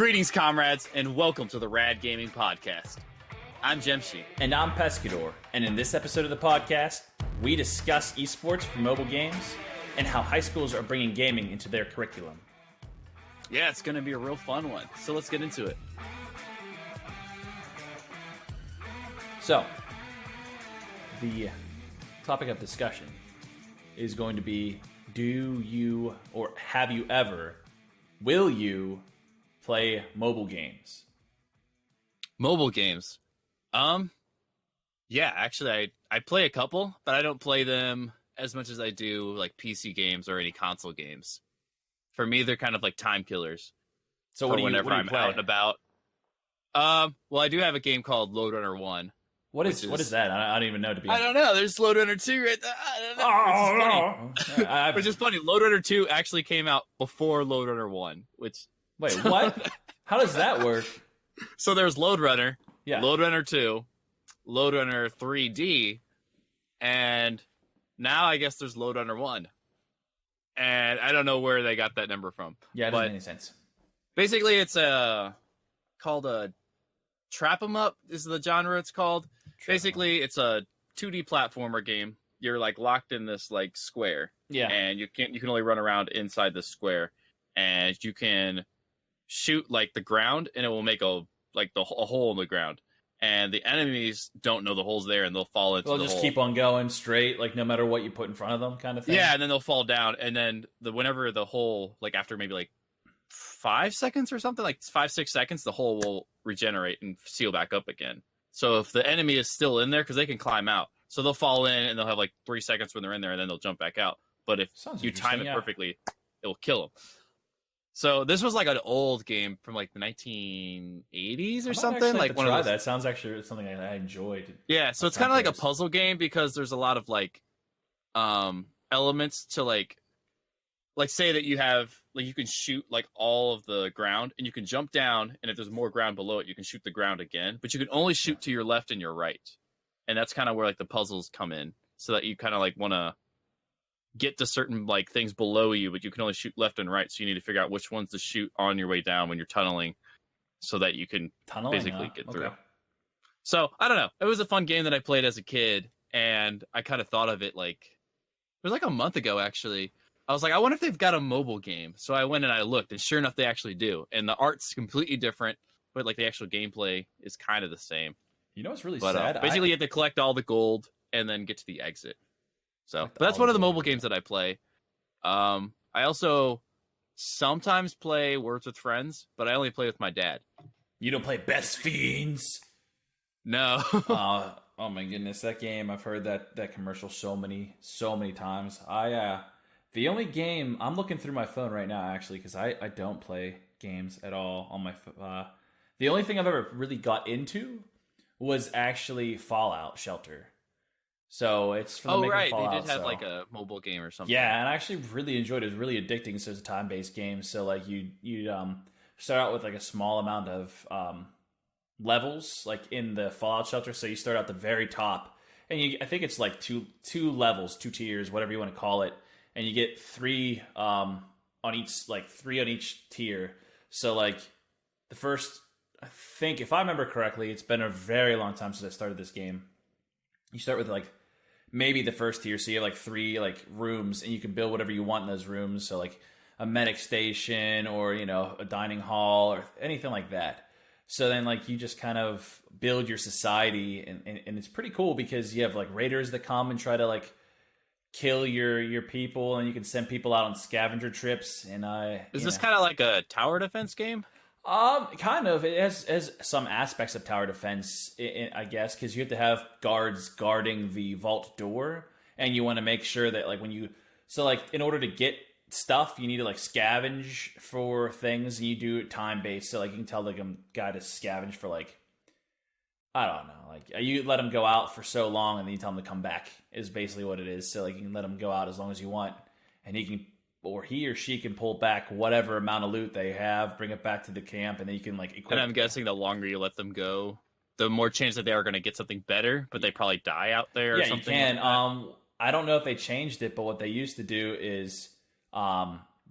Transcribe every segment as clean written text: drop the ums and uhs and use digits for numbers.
Greetings, comrades, and welcome to the Rad Gaming Podcast. I'm Jemshi. And I'm Pescador. And in this episode of the podcast, we discuss esports for mobile games and how high schools are bringing gaming into their curriculum. Yeah, it's going to be a real fun one. So let's get into it. So, the topic of discussion is going to be, do you or have you ever, will you play mobile games? Mobile games. Yeah, actually, I play a couple, but I don't play them as much as I do like PC games or any console games. For me, they're kind of like time killers. So what do you, whenever I'm out and about. Well, I do have a game called Lode Runner 1. What is that? I don't even know, to be honest. I don't know. There's Lode Runner 2 right there. Which is funny. Lode Runner 2 actually came out before Lode Runner 1, which... Wait, what? How does that work? So there's Lode Runner, yeah. Lode Runner 2, Lode Runner 3D, and now I guess there's Lode Runner 1. And I don't know where they got that number from. Yeah, it doesn't make any sense. Basically, it's called a Trap 'em Up is the genre it's called. Basically, it's a 2D platformer game. You're like locked in this like square. Yeah. And you can only run around inside the square. And you can shoot like the ground and it will make a hole in the ground. And the enemies don't know the hole's there and they'll fall into the hole. They'll just keep on going straight, like no matter what you put in front of them kind of thing. Yeah, and then they'll fall down. And then whenever the hole, like after maybe like 5 seconds or something, like 5-6 seconds, the hole will regenerate and seal back up again. So if the enemy is still in there, because they can climb out, so they'll fall in and they'll have like 3 seconds when they're in there and then they'll jump back out. But if you time it perfectly, it will kill them. So this was like an old game from like the 1980s or something. Like one of those. That sounds actually something I enjoyed. Yeah, so it's kind of like a puzzle game because there's a lot of like elements to like say that you have like you can shoot like all of the ground and you can jump down, and if there's more ground below it, you can shoot the ground again, but you can only shoot to your left and your right. And that's kind of where like the puzzles come in, so that you kind of like want to get to certain like things below you, but you can only shoot left and right, so you need to figure out which ones to shoot on your way down when you're tunneling, so that you can basically get through. So I don't know, it was a fun game that I played as a kid, and I kind of thought of it like it was like a month ago actually. I was like, I wonder if they've got a mobile game. So I went and I looked, and sure enough, they actually do. And the art's completely different, but like the actual gameplay is kind of the same. You know what's really sad? Basically, you have to collect all the gold and then get to the exit. So, but that's one of the mobile games that I play. I also sometimes play Words with Friends, but I only play with my dad. You don't play Best Fiends? No. Oh my goodness, that game! I've heard that commercial so many times. The only game I'm looking through my phone right now, actually, because I don't play games at all on my phone. The only thing I've ever really got into was actually Fallout Shelter. So it's from the right. Fallout, they did have like a mobile game or something. Yeah, and I actually really enjoyed it. It was really addicting. So it's a time-based game. So like you start out with like a small amount of levels, like in the Fallout Shelter. So you start out the very top, and I think it's like two levels, 2 tiers, whatever you want to call it. And you get 3 on each tier. So like the first, I think if I remember correctly, it's been a very long time since I started this game. You start with like maybe the first tier, so you have like 3 like rooms, and you can build whatever you want in those rooms. So like a medic station, or a dining hall, or anything like that. So then like you just kind of build your society, and it's pretty cool because you have like raiders that come and try to like kill your people, and you can send people out on scavenger trips. And is this kind of like a tower defense game? Kind of. It has some aspects of tower defense, I guess, because you have to have guards guarding the vault door, and you want to make sure that like in order to get stuff, you need to like scavenge for things, and you do it time based. So like you can tell like a guy to scavenge for like, I don't know, like you let him go out for so long, and then you tell him to come back is basically what it is. So like you can let him go out as long as you want, and he or she can pull back whatever amount of loot they have, bring it back to the camp, and then you can like equip. And I'm guessing the longer you let them go, the more chance that they are going to get something better, but they probably die out there or something. Yeah, you can. Like I don't know if they changed it, but what they used to do is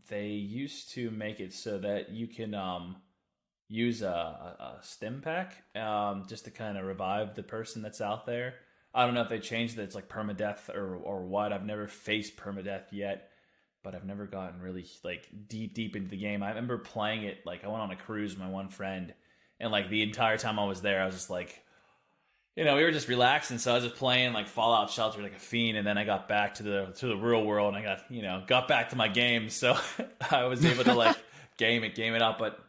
they used to make it so that you can use a stim pack just to kind of revive the person that's out there. I don't know if they changed that it's like permadeath or what. I've never faced permadeath yet, but I've never gotten really like deep into the game. I remember playing it like I went on a cruise with my one friend, and like the entire time I was there, I was just like, we were just relaxing. So I was just playing like Fallout Shelter like a fiend, and then I got back to the real world, and I got back to my game. So I was able to like game it up. But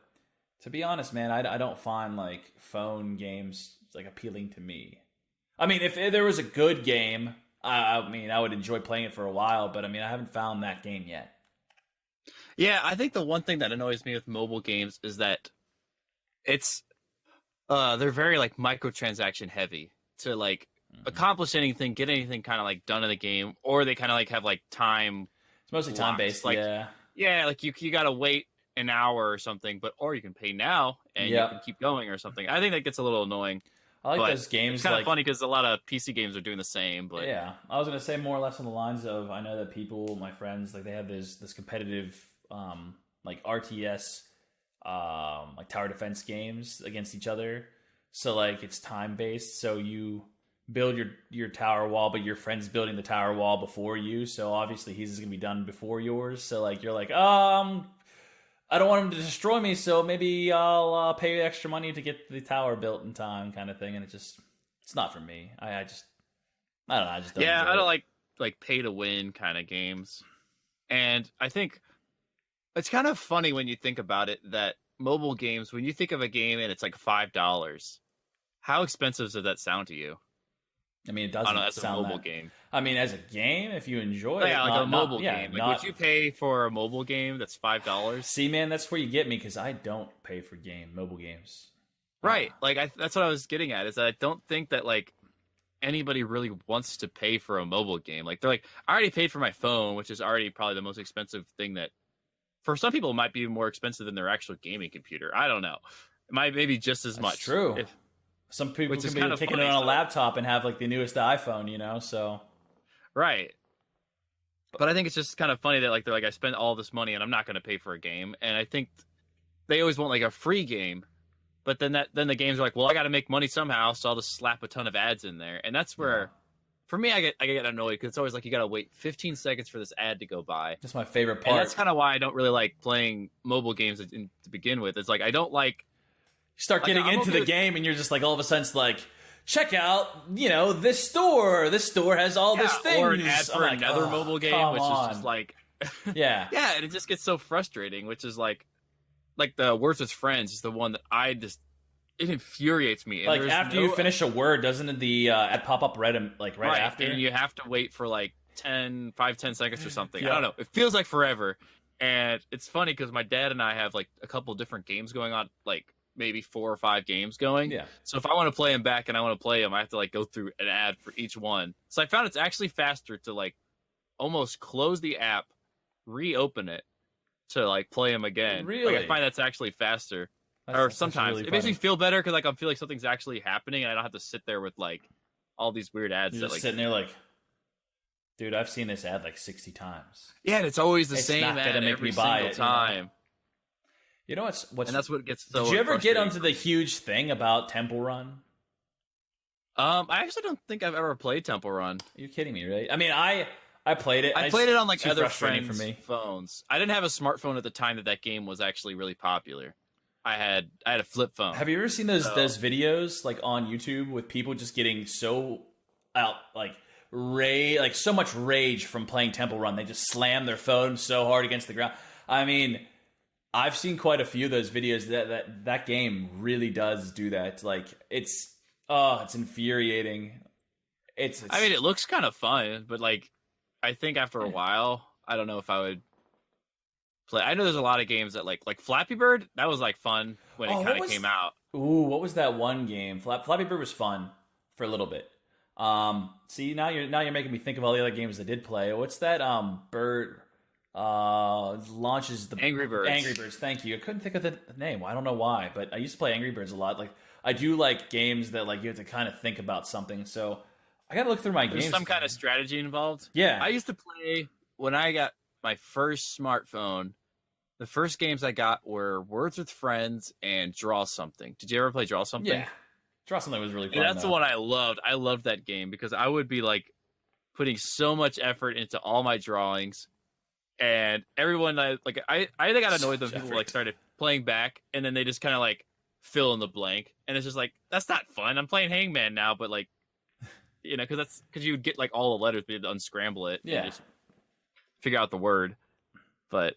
to be honest, man, I don't find like phone games like appealing to me. I mean, if there was a good game, I mean, I would enjoy playing it for a while. But I mean, I haven't found that game yet. Yeah, I think the one thing that annoys me with mobile games is that it's they're very like microtransaction heavy to like accomplish anything, get anything kind of like done in the game, or they kind of like have like time. It's mostly time based, like, yeah. Like you got to wait an hour or something, or you can pay now and you can keep going or something. I think that gets a little annoying. I like those games. It's kind of funny because a lot of PC games are doing the same. But yeah, I was gonna say more or less on the lines of I know that people, my friends, like they have this competitive like RTS like tower defense games against each other. So like it's time based. So you build your tower wall, but your friend's building the tower wall before you. So obviously he's gonna be done before yours. So like you're like, I don't want him to destroy me, so maybe I'll pay extra money to get the tower built in time, kind of thing. And it's not for me. I don't know. I just don't. Yeah, I don't like pay to win kind of games. And I think it's kind of funny when you think about it that mobile games, when you think of a game and it's like $5, how expensive does that sound to you? I mean, it doesn't as sound a mobile that. Game. I mean, as a game, if you enjoy it, like a mobile game. Like, would you pay for a mobile game that's $5? See, man, that's where you get me because I don't pay for mobile games. Right. That's what I was getting at. Is that I don't think that like anybody really wants to pay for a mobile game. Like they're like, I already paid for my phone, which is already probably the most expensive thing that, for some people, it might be more expensive than their actual gaming computer. I don't know. It might maybe just as much. True. Some people can be taking it on a laptop and have like the newest iPhone, so. Right. But I think it's just kind of funny that like they're like, I spent all this money and I'm not going to pay for a game. And I think they always want like a free game. But then the games are like, well, I got to make money somehow, so I'll just slap a ton of ads in there. And that's where, for me, I get annoyed because it's always like you got to wait 15 seconds for this ad to go by. That's my favorite part. And that's kind of why I don't really like playing mobile games to begin with. It's like I don't like. You start getting into the game and you're just like all of a sudden it's like, check out, this store. This store has all this thing. Or an ad for another mobile game, which is just like, yeah, and it just gets so frustrating. Which is like the Words with Friends is the one that it infuriates me. And like after you finish a word, doesn't the ad pop up right after? And you have to wait for like 10 seconds or something. I don't know. It feels like forever. And it's funny because my dad and I have like a couple different games going on, like maybe 4 or 5 games going. Yeah. So if I want to play them back and I want to play them, I have to like go through an ad for each one. So I found it's actually faster to like almost close the app, reopen it to like play them again. Really? Like, I find that's actually faster. Sometimes really it makes me feel better because like I feel like something's actually happening and I don't have to sit there with like all these weird ads. You're that just like sitting there like, dude, I've seen this ad like 60 times. Yeah, and it's always the same ad every single time. You know what's and that's what gets so. Did you ever get onto the huge thing about Temple Run? I actually don't think I've ever played Temple Run. You're kidding me, right? I mean, I played it. I played it on like other friends' phones. I didn't have a smartphone at the time that game was actually really popular. I had a flip phone. Have you ever seen those videos like on YouTube with people just getting so out like so much rage from playing Temple Run? They just slam their phone so hard against the ground. I mean, I've seen quite a few of those videos that game really does do that. Like it's infuriating. I mean, it looks kind of fun, but like I think after a while, I don't know if I would play. I know there's a lot of games that like Flappy Bird. That was like fun when it kind of came out. Ooh, what was that one game? Flappy Bird was fun for a little bit. See, now you're making me think of all the other games I did play. What's that bird launches the Angry Birds. Angry Birds, thank you. I couldn't think of the name. I don't know why, but I used to play Angry Birds a lot. Like I do like games that like you have to kind of think about something. So I got to look through my games. There's some kind of strategy involved. Yeah. I used to play when I got my first smartphone. The first games I got were Words with Friends and Draw Something. Did you ever play Draw Something? Yeah. Draw Something was really fun. And that's the one I loved. I loved that game because I would be like putting so much effort into all my drawings, and everyone I think I got annoyed when people like started playing back, and then they just kind of like fill in the blank, and it's just like, that's not fun. I'm playing Hangman now, but like, you know, because you would get like all the letters, but you had to unscramble it, and just figure out the word. But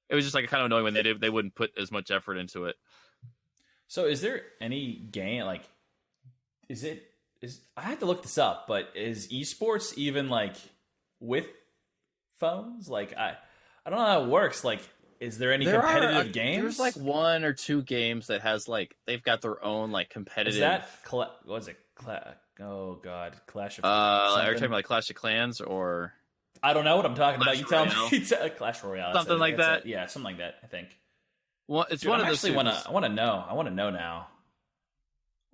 it was just like kind of annoying when they wouldn't put as much effort into it. So is there any game like I had to look this up, but is esports even like with phones? Like I don't know how it works. Like, is there any competitive games? There's like 1 or 2 games that has like they've got their own like competitive. Is that what is it? Oh god, Clash of. Are you talking about like Clash of Clans or? I don't know what I'm talking Clash about. You Royale. tell me. Clash Royale. Something like that. Yeah, something like that. I think. Well, it's Dude, one of those. I want to know. I want to know now.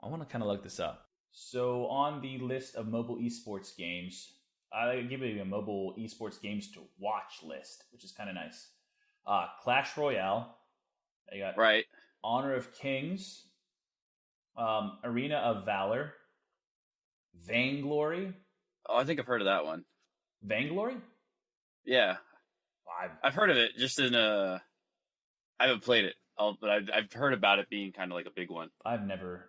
I want to kind of look this up. So on the list of mobile esports games, I give you a mobile esports games to watch list, which is kind of nice. Clash Royale. You got right. Honor of Kings, Arena of Valor, Vainglory. Oh, I think I've heard of that one. Vainglory? Yeah, I've heard of it. Just I haven't played it, but I've heard about it being kind of like a big one. I've never.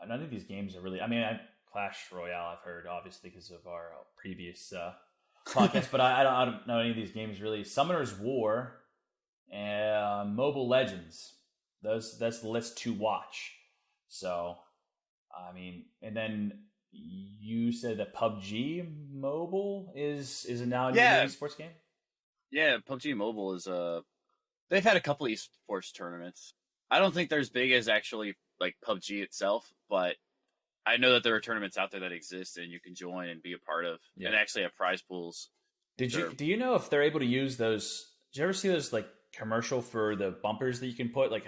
None of these games are really. I mean, Clash Royale. I've heard obviously because of our previous podcast, but I don't know any of these games really. Summoner's War and Mobile Legends. That's the list to watch. So, I mean, and then you said that PUBG Mobile is now a new esports game. Yeah, PUBG Mobile is they've had a couple esports tournaments. I don't think they're as big as actually like PUBG itself, but I know that there are tournaments out there that exist and you can join and be a part of, and actually have prize pools. Do you know if they're able to use those? Did you ever see those like commercial for the bumpers that you can put like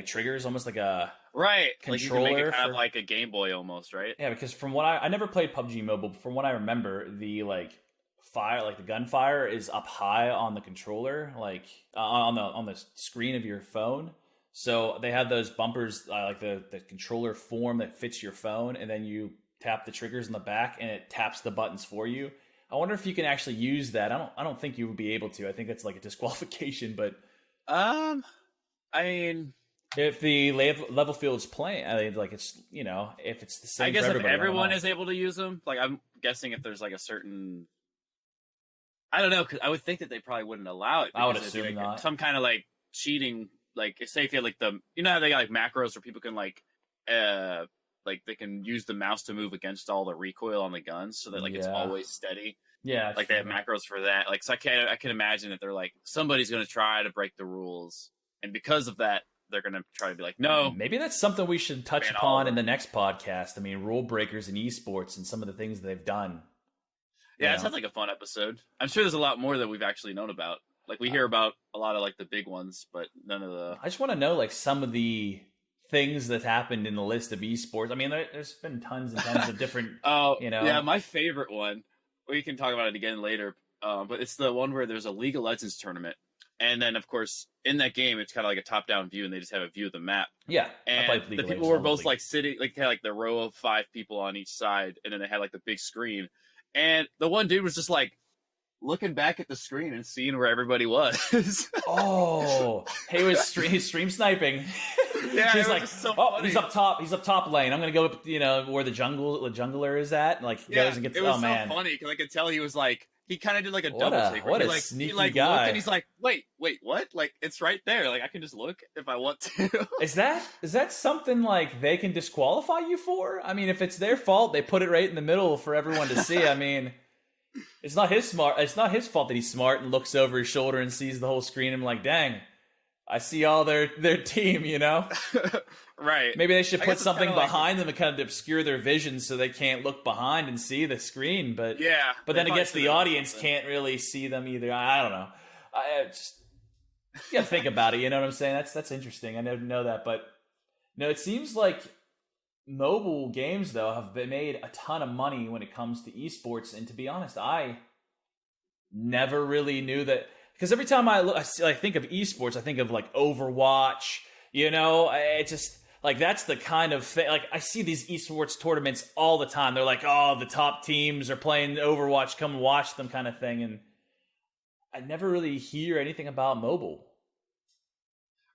triggers, almost like a controller, like you can make it kind of like a Game Boy almost, right? Yeah, because from what I never played PUBG Mobile, but from what I remember, the the gunfire is up high on the controller, like on the screen of your phone. So they have those bumpers, like the controller form that fits your phone, and then you tap the triggers in the back, and it taps the buttons for you. I wonder if you can actually use that. I don't think you would be able to. I think that's like a disqualification. But I mean, if the level field's playing, I mean, like it's if it's the same. I guess for if everyone is able to use them, like I'm guessing if there's like a certain. I don't know, because I would think that they probably wouldn't allow it. I would assume not. Some kind of like cheating, like say if you had like how they got like macros where people can like they can use the mouse to move against all the recoil on the guns, so that like it's always steady. Yeah, like they have macros for that. Like so, I can imagine that they're like somebody's going to try to break the rules, and because of that, they're going to try to be like, no. Maybe that's something we should touch upon in the next podcast. I mean, rule breakers in esports and some of the things they've done. Yeah, it sounds like a fun episode. I'm sure there's a lot more that we've actually known about. Like we hear about a lot of like the big ones, but none of the. I just want to know like some of the things that happened in the list of esports. I mean, there's been tons and tons of different. Yeah, my favorite one. We can talk about it again later, but it's the one where there's a League of Legends tournament, and then of course in that game it's kind of like a top-down view, and they just have a view of the map. Yeah, and the people were both like sitting, like had like the row of 5 people on each side, and then they had like the big screen. And the one dude was just like looking back at the screen and seeing where everybody was. He was stream sniping. Yeah, he's like, so funny. He's up top. He's up top lane. I'm gonna go, where the jungler is at. And like goes and gets. It was so funny because I could tell he was like, he kind of did like a double take. What a sneaky guy! And he's like, wait, what? Like it's right there. Like I can just look if I want to. Is that something like they can disqualify you for? I mean, if it's their fault, they put it right in the middle for everyone to see. I mean, it's not his fault that he's smart and looks over his shoulder and sees the whole screen and like, dang, I see all their team. Right. Maybe they should put something behind them to kind of obscure their vision so they can't look behind and see the screen. But then I guess the audience can't really see them either. I don't know. I just you gotta think about it. You know what I'm saying? That's interesting. I didn't know that, but no, it seems like mobile games though have been made a ton of money when it comes to esports. And to be honest, I never really knew that. because every time I think of esports, I think of like Overwatch. You know, it just like that's the kind of thing. Like I see these esports tournaments all the time. They're like, oh, the top teams are playing Overwatch. Come and watch them, kind of thing. And I never really hear anything about mobile.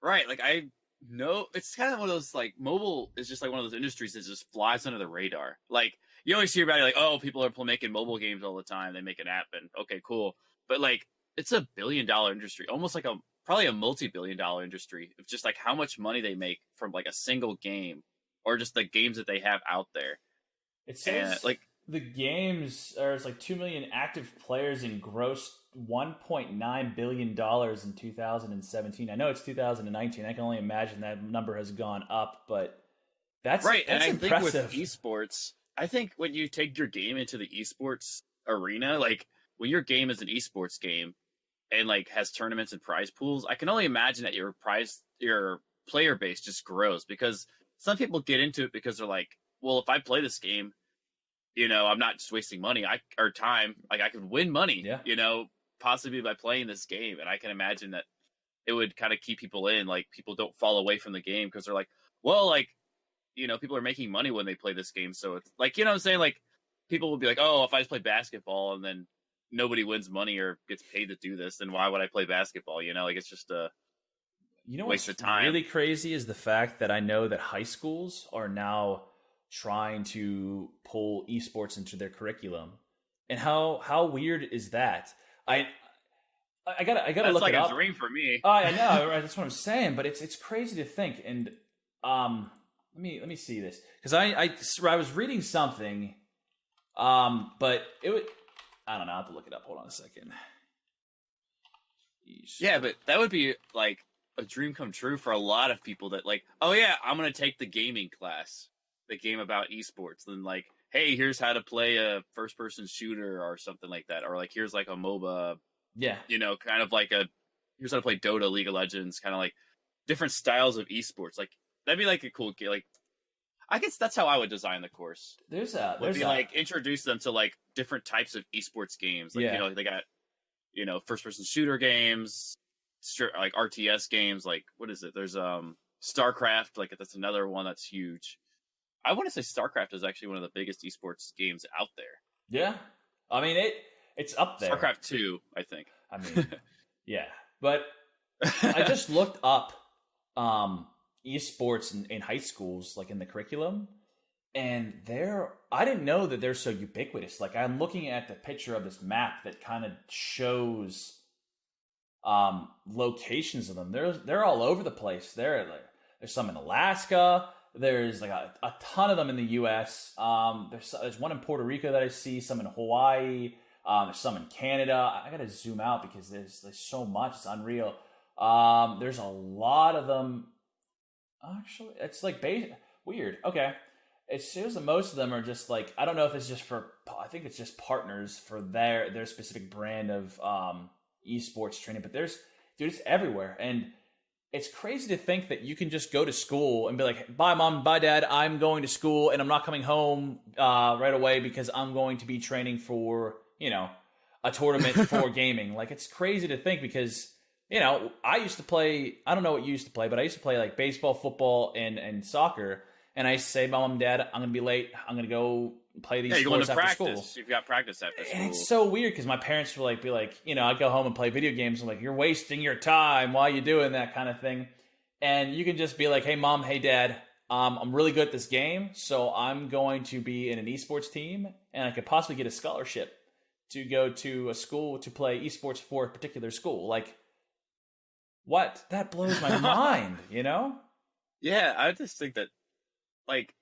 Right. Like I know it's kind of one of those like mobile is just like one of those industries that just flies under the radar. Like you always hear about it like, oh, people are making mobile games all the time. They make an app and okay, cool. But like it's a billion-dollar industry, almost like probably a multi-billion-dollar industry of just like how much money they make from like a single game or just the games that they have out there. It says like the games are like 2 million active players and grossed $1.9 billion in 2017. I know it's 2019. I can only imagine that number has gone up, but that's right. That's and I impressive. think with esports, I think when you take your game into the esports arena, like when your game is an esports game and like has tournaments and prize pools, I can only imagine that your player base just grows because some people get into it because they're like, well, if I play this game, you know, I'm not just wasting money or time. Like I could win money, you know, possibly by playing this game. And I can imagine that it would kind of keep people in. Like people don't fall away from the game because they're like, well, like, you know, people are making money when they play this game. So it's like, you know what I'm saying? Like people will be like, oh, if I just play basketball and then nobody wins money or gets paid to do this, then why would I play basketball? You know, like it's just a waste of time. Really crazy is the fact that I know that high schools are now trying to pull esports into their curriculum, and how weird is that? I gotta That's look it up. That's like a dream for me. I know, right? That's what I'm saying, but it's crazy to think. And let me see this because I was reading something, but it would. I don't know. I have to look it up. Hold on a second. Yeah, but that would be like a dream come true for a lot of people that like, oh yeah, I'm going to take the gaming class, the game about esports. Then like, hey, here's how to play a first person shooter or something like that. Or like, here's like a MOBA. Yeah. You know, kind of like here's how to play Dota, League of Legends, kind of like different styles of esports. Like that'd be like a cool game. Like, I guess that's how I would design the course. Like introduce them to like different types of esports games. Like, you know, they got, you know, first person shooter games, like RTS games. Like, what is it? There's StarCraft. Like that's another one that's huge. I want to say StarCraft is actually one of the biggest esports games out there. Yeah, I mean it's up there. StarCraft 2, I think. I mean, yeah, but I just looked up esports in high schools, like in the curriculum, and I didn't know that they're so ubiquitous. Like I'm looking at the picture of this map that kind of shows locations of them. They're all over the place. There's some in Alaska. There's like a ton of them in the U.S. There's one in Puerto Rico that I see. Some in Hawaii. There's some in Canada. I gotta zoom out because there's so much. It's unreal. There's a lot of them. Actually, it's like weird. Okay. It shows that most of them are just like, I don't know if it's just I think it's just partners for their specific brand of esports training, but it's everywhere. And it's crazy to think that you can just go to school and be like, bye mom, bye dad, I'm going to school and I'm not coming home right away because I'm going to be training for, you know, a tournament for gaming. Like it's crazy to think because, you know, I used to play, I don't know what you used to play, but I used to play like baseball, football, and soccer. And I used to say, Mom and Dad, I'm going to be late. I'm going to go play these sports after school. You've got practice after school. And it's so weird because my parents would be like, you know, I'd go home and play video games. I'm like, you're wasting your time while you're doing that kind of thing. And you can just be like, hey, Mom, hey, Dad, I'm really good at this game. So I'm going to be in an esports team. And I could possibly get a scholarship to go to a school to play esports for a particular school. Like, what? That blows my mind, you know? Yeah, I just think that, like,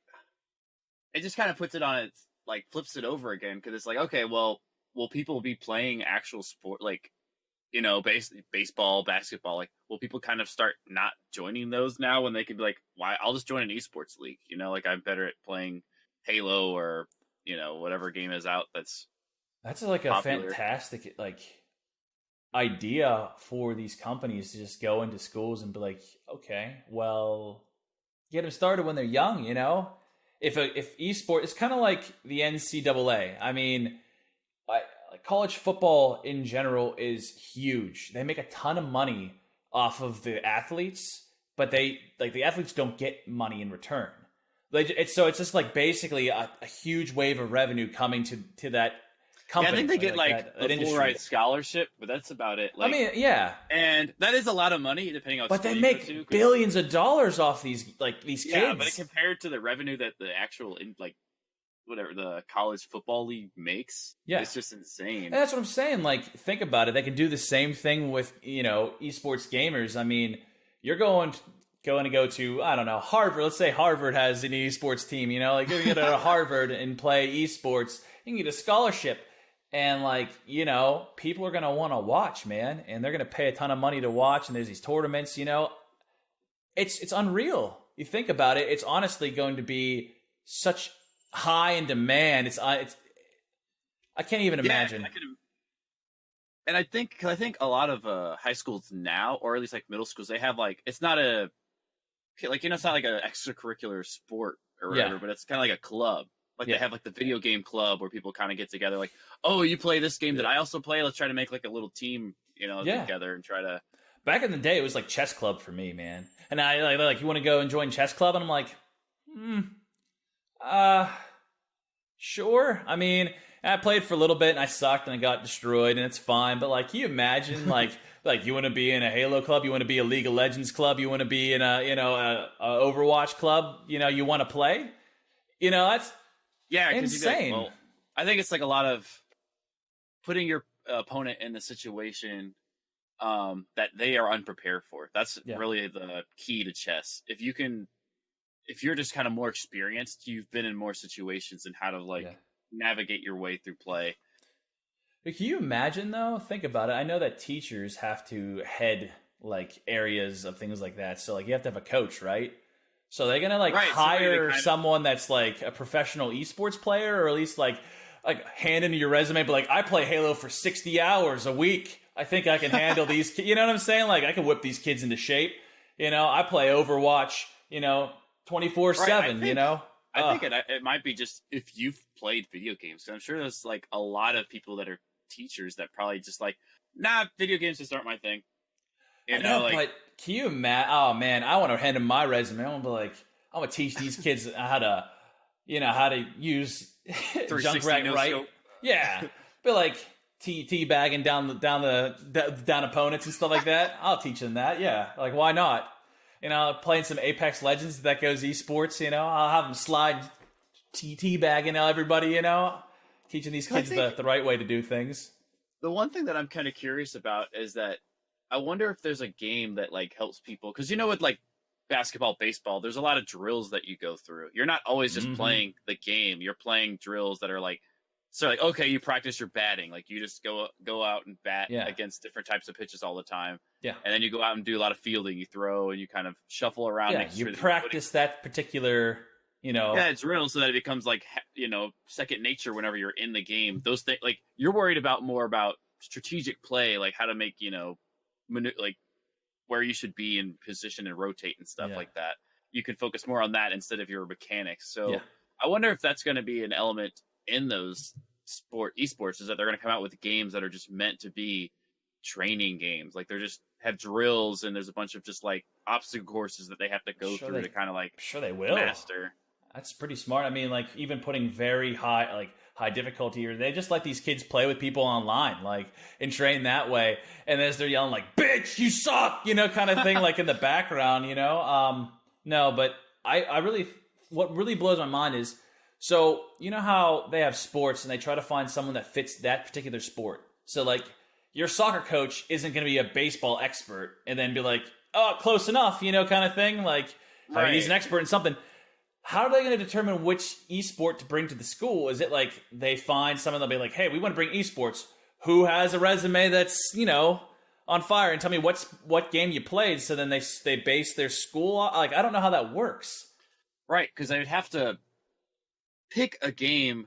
it just kind of puts it on its, like, flips it over again, because it's like, okay, well, will people be playing actual sport, like, you know, baseball, basketball, like, will people kind of start not joining those now when they could be like, why, I'll just join an esports league, you know, like, I'm better at playing Halo or, you know, whatever game is out that's like popular. A fantastic, like, idea for these companies to just go into schools and be like, okay, well, get them started when they're young, you know? If esports, it's kind of like the NCAA. I mean, like college football in general is huge. They make a ton of money off of the athletes, but the athletes don't get money in return. It's just like basically a huge wave of revenue coming to that company. Yeah, I think they get that a full ride scholarship, but that's about it. I mean, yeah, and that is a lot of money depending on. But they make billions of dollars off these kids. Yeah, but compared to the revenue that the actual whatever the college football league makes, it's just insane. And that's what I'm saying. Like, think about it. They can do the same thing with esports gamers. I mean, you're going to go to, I don't know, Harvard. Let's say Harvard has an esports team. Like you're going to go to Harvard and play esports. You can get a scholarship. And people are going to want to watch, man. And they're going to pay a ton of money to watch. And there's these tournaments, It's unreal. You think about it. It's honestly going to be such high in demand. I can't even imagine. And I think a lot of high schools now, or at least like middle schools, they have it's not it's not like an extracurricular sport or whatever, but it's kind of like a club. They have the video game club where people kind of get together. Like, oh, you play this game that I also play. Let's try to make a little team, together and try to. Back in the day, it was like chess club for me, man. And I you want to go and join chess club, and I'm like, sure. I mean, I played for a little bit and I sucked and I got destroyed and it's fine. But can you imagine you want to be in a Halo club, you want to be a League of Legends club, you want to be in a Overwatch club, you want to play, that's insane. I think it's a lot of putting your opponent in the situation that they are unprepared for. That's really the key to chess. If you're just kind of more experienced, you've been in more situations and how to navigate your way through play. Can you imagine though? Think about it. I know that teachers have to head areas of things like that. So you have to have a coach, right? So they're gonna hire someone that's a professional esports player, or at least hand into your resume, but I play Halo for 60 hours a week. I think I can handle these. You know what I'm saying? I can whip these kids into shape. I play Overwatch. 24/7. I think it might be just if you've played video games. I'm sure there's a lot of people that are teachers that probably just nah, video games just aren't my thing. But can you imagine? Oh man, I want to hand them my resume. I want to be I'm gonna teach these kids how to, how to use Junkrat right. Scope. Yeah, but teabagging down opponents and stuff like that. I'll teach them that. Yeah, why not? Playing some Apex Legends that goes esports. I'll have them slide teabagging everybody. Teaching these kids the right way to do things. The one thing that I'm kind of curious about is that I wonder if there's a game that helps people, because with basketball, baseball, there's a lot of drills that you go through. You're not always just playing the game. You're playing drills that are okay, you practice your batting. You just go out and bat against different types of pitches all the time. Yeah. And then you go out and do a lot of fielding. You throw and you kind of shuffle around. Yeah, you practice that particular, drill so that it becomes second nature whenever you're in the game. Those things, you're worried more about strategic play, how to make, where you should be in position and rotate and stuff like that. You can focus more on that instead of your mechanics. So I wonder if that's going to be an element in those esports, is that they're going to come out with games that are just meant to be training games. They're just have drills and there's a bunch of just obstacle courses that they have to go through to kind of sure they will master. That's pretty smart. I mean, even putting very high difficulty, or they just let these kids play with people online, and train that way. And as they're yelling "bitch, you suck," kind of thing, in the background, No, but I really, what really blows my mind is, so how they have sports and they try to find someone that fits that particular sport. So your soccer coach isn't going to be a baseball expert and then be oh, close enough, kind of thing. Right. He's an expert in something. How are they going to determine which esport to bring to the school? Is it they find someone that'll be hey, we want to bring esports. Who has a resume that's, on fire, and tell me what game you played. So then they base their school. I don't know how that works. Right. Because they would have to pick a game.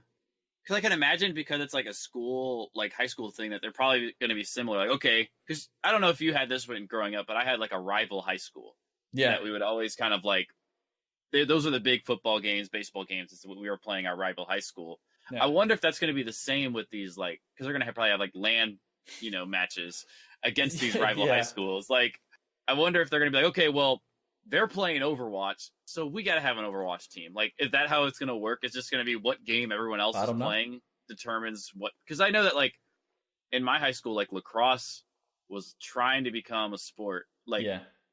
Because I can imagine, because it's a school, high school thing, that they're probably going to be similar. Okay, because I don't know if you had this when growing up, but I had a rival high school. Yeah. That we would always kind of those are the big football games, baseball games. It's what we were playing our rival high school. I wonder if that's going to be the same with these, like, because they're going to probably have like LAN, matches against these rival high schools. Like, I wonder if they're going to be like, okay, well, they're playing Overwatch, so we got to have an Overwatch team. Like, is that how it's going to work? It's just going to be what game everyone else is playing determines what. Because I know that, like, in my high school, like, lacrosse was trying to become a sport. Like,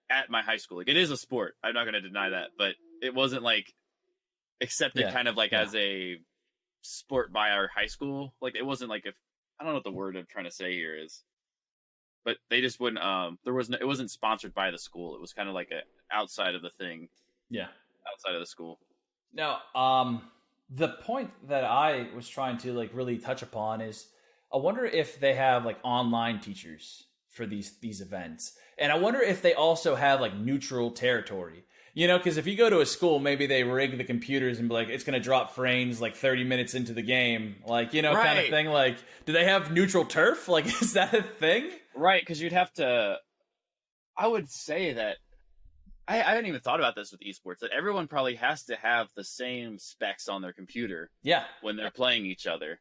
at my high school, like, it is a sport. I'm not going to deny that, but it wasn't like accepted kind of like as a sport by our high school. Like, it wasn't like, if I don't know what the word I'm trying to say here is, but they just wouldn't. It wasn't sponsored by the school. It was kind of like a outside of the thing. Yeah, outside of the school. Now, the point that I was trying to like really touch upon is, I wonder if they have like online teachers for these events, and I wonder if they also have like neutral territory. Because if you go to a school, maybe they rig the computers and be like, it's going to drop frames like 30 minutes into the game, like, kind of thing. Like, do they have neutral turf? Like, is that a thing? Right, because you'd have to. I would say that I hadn't even thought about this with esports, that everyone probably has to have the same specs on their computer. Yeah, when they're playing each other.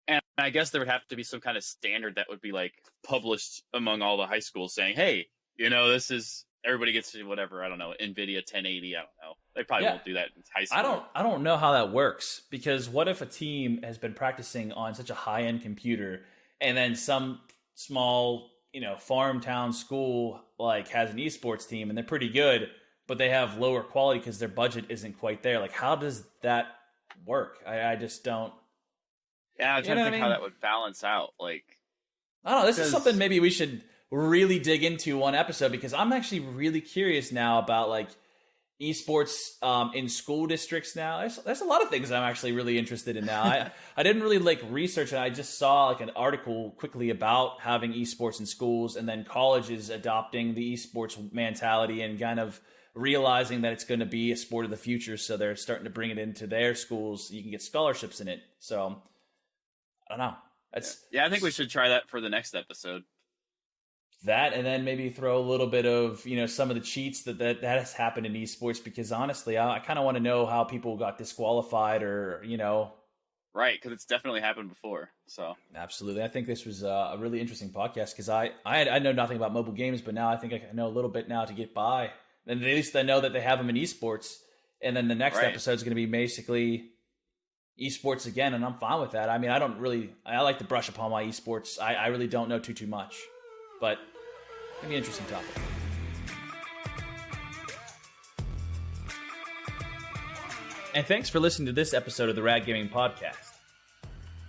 And I guess there would have to be some kind of standard that would be like published among all the high schools saying, hey, this is. Everybody gets to whatever, I don't know, NVIDIA 1080, I don't know. They probably won't do that in high school. I don't know how that works, because what if a team has been practicing on such a high-end computer, and then some small, farm town school like has an esports team and they're pretty good, but they have lower quality because their budget isn't quite there. Like, how does that work? I just don't. Yeah, I'm trying to think how that would balance out. Like, I don't know. This is something maybe we should really dig into one episode, because I'm actually really curious now about like esports in school districts now. There's a lot of things I'm actually really interested in now. I didn't really like research it. I just saw like an article quickly about having esports in schools, and then colleges adopting the esports mentality and kind of realizing that it's going to be a sport of the future. So they're starting to bring it into their schools. You can get scholarships in it. So I don't know. I think we should try that for the next episode. That, and then maybe throw a little bit of, some of the cheats that has happened in esports, because honestly, I kind of want to know how people got disqualified or, Right, because it's definitely happened before. So absolutely. I think this was a really interesting podcast, because I know nothing about mobile games, but now I think I know a little bit now to get by. And at least I know that they have them in esports. And then the next episode is going to be basically esports again, and I'm fine with that. I mean, I like to brush upon my esports. I really don't know too much. But it's going to be an interesting topic. And thanks for listening to this episode of the Rad Gaming Podcast.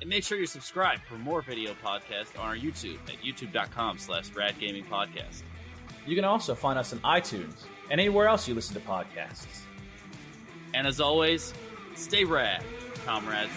And make sure you subscribe for more video podcasts on our YouTube at youtube.com/radgamingpodcast. You can also find us on iTunes and anywhere else you listen to podcasts. And as always, stay rad, comrades.